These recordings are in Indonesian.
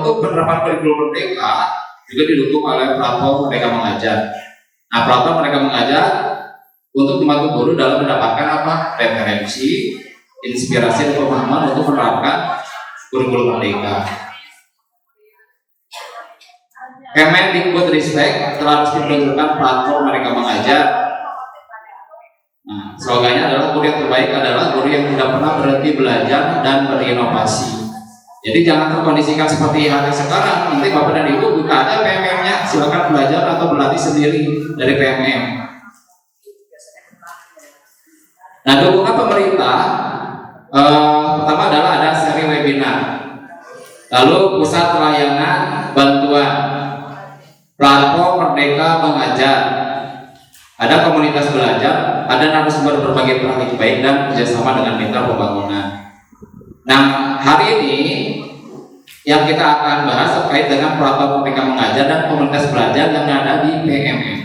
untuk penerapan kurikulum merdeka juga didukung oleh platform Merdeka Mengajar. Nah, platform Merdeka Mengajar untuk membantu guru dalam mendapatkan referensi, inspirasi dan pemahaman untuk menerapkan kurikulum merdeka. Kemendikbudristek telah resmi meluncurkan platform Merdeka Mengajar. Nah, slogannya adalah guru yang terbaik adalah guru yang tidak pernah berhenti belajar dan berinovasi. Jadi jangan terkondisikan seperti hari sekarang. Nanti Bapak dan Ibu buka aja PMM-nya, silakan belajar atau berlatih sendiri dari PMM. Nah, dukungan pemerintah pertama adalah ada seri webinar, lalu pusat pelayanan bantuan, platform Merdeka Mengajar, ada komunitas belajar, ada narasumber berbagi praktik baik dan kerjasama dengan mitra pembangunan. Nah, hari ini yang kita akan bahas terkait dengan platform Merdeka Mengajar dan komunitas belajar yang ada di PMM.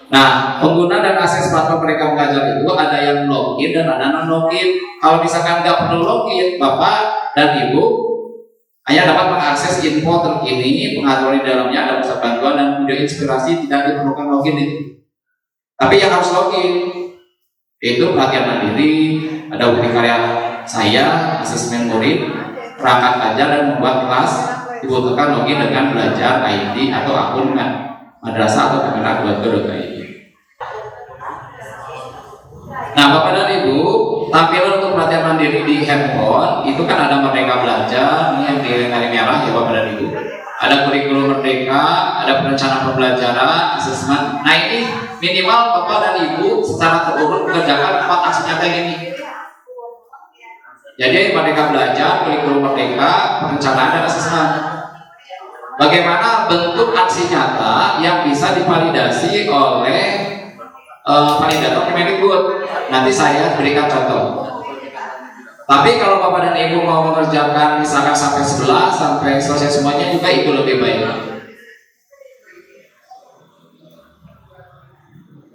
Nah, pengguna dan akses platform Merdeka Mengajar itu ada yang login dan ada non login. Kalau misalkan nggak perlu login, Bapak dan Ibu hanya dapat mengakses info terkini, pengaturan di dalamnya, ada pusat bantuan dan video inspirasi, tidak diperlukan login itu. Tapi yang harus login itu pelatihan mandiri, ada bukti karya saya, asesmen murid, perangkat ajar dan membuat kelas, dibutuhkan login dengan belajar ID atau akun madrasah atau kemenak.go.id. Nah, Bapak dan Ibu, tampilan untuk pelatihan mandiri di handphone itu kan ada Merdeka Belajar, ini yang di merah ya Bapak dan Ibu. Ada kurikulum merdeka, ada perencanaan pembelajaran, asesmen. Nah, ini minimal Bapak dan Ibu secara terurut mengerjakan 4 aksi nyata ini. Jadi Merdeka Belajar, kurikulum merdeka, perencanaan dan asesmen. Bagaimana bentuk aksi nyata yang bisa divalidasi oleh validator Kemendikbud? Nanti saya berikan contoh. Tapi kalau Bapak dan Ibu mau mengerjakan misalkan sampai 11 sampai selesai semuanya juga itu lebih baik.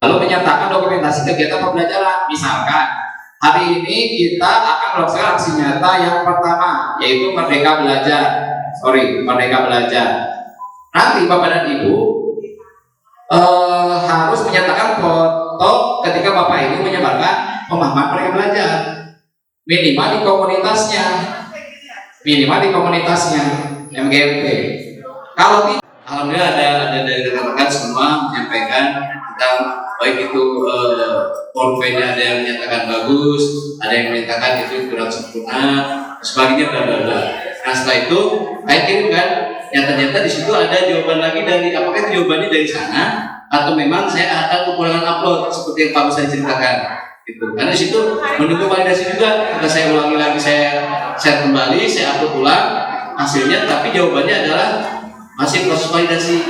Lalu menyatakan dokumentasi kegiatan pembelajaran. Misalkan hari ini kita akan melaksanakan aksi nyata yang pertama, yaitu Merdeka Belajar. Merdeka Belajar. Nanti Bapak dan Ibu harus menyatakan foto ketika Bapak Ibu menyebarkan pemahaman Merdeka Belajar. Minimal di komunitasnya MGMP. Kalau tidak, alhamdulillah ada dari rekan-rekan semua menyampaikan tentang baik itu poin-poinnya, ada yang menyatakan bagus, ada yang menyatakan itu kurang sempurna, sebagainya bla bla bla. Nah, setelah itu saya kirimkan, ternyata di situ ada jawaban lagi dari apakah itu jawabannya dari sana atau memang saya akan kekurangan upload seperti yang Pak saya ceritakan. Gitu. Karena di situ menunggu validasi juga. Jika saya ulangi lagi, saya share kembali, saya upload ulang hasilnya, tapi jawabannya adalah masih proses validasi.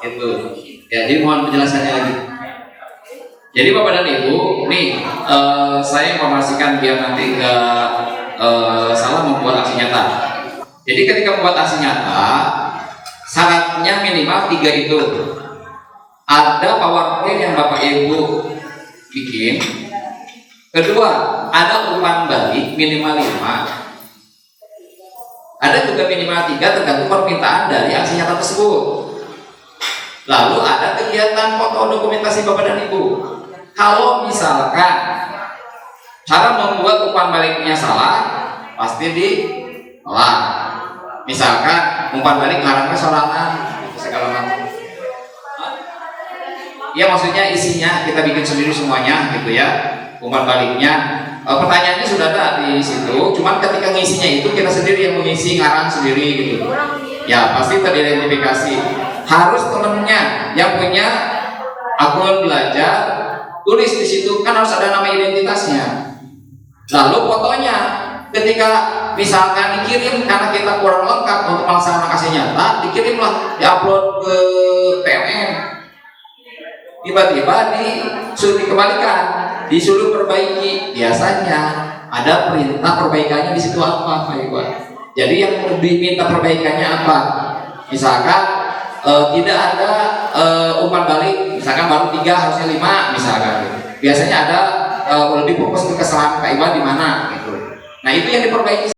Gitu. Jadi mohon penjelasannya lagi. Jadi Bapak dan Ibu, nih saya informasikan biar nanti nggak salah membuat aksi nyata. Jadi ketika membuat aksi nyata, syaratnya minimal 3 itu. Ada PowerPoint yang Bapak Ibu bikin. Kedua, ada umpan balik minimal 5. Ada juga minimal 3 tergantung permintaan dari aksi nyata tersebut. Lalu ada kegiatan foto dokumentasi Bapak dan Ibu. Kalau misalkan cara membuat umpan baliknya salah, pasti ditolak. Misalkan umpan balik ngarangnya sorangan, segala macam. Ya maksudnya isinya kita bikin sendiri semuanya gitu ya. Umpan baliknya, pertanyaannya sudah ada di situ, cuman ketika ngisinya itu kita sendiri yang mengisi, ngarang sendiri gitu. Ya pasti teridentifikasi. Harus temennya yang punya akun belajar tulis di situ, kan harus ada nama identitasnya. Lalu fotonya, ketika misalkan dikirim karena kita kurang lengkap untuk melaksanakan aksi nyata, dikirimlah, diupload ke PMM. Tiba-tiba disuruh dikembalikan, disuruh perbaiki. Biasanya ada perintah perbaikannya di situ apa, Pak Ibu? Jadi yang diminta perbaikannya apa? Misalkan tidak ada umpan balik, misalkan baru 3 harusnya 5 misalkan. Biasanya ada lebih fokus ke kesalahan Pak Iwan di mana gitu. Nah itu yang diperbaiki.